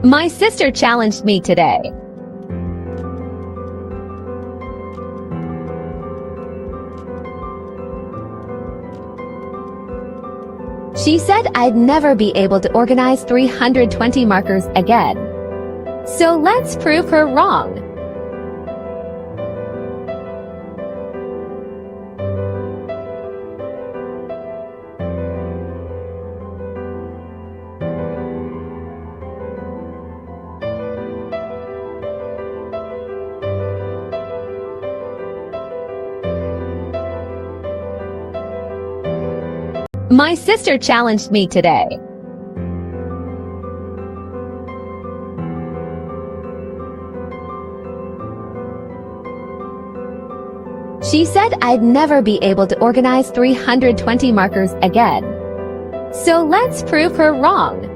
My sister challenged me today. She said I'd never be able to organize 320 markers again. So let's prove her wrong. My sister challenged me today. She said I'd never be able to organize 320 markers again. So let's prove her wrong.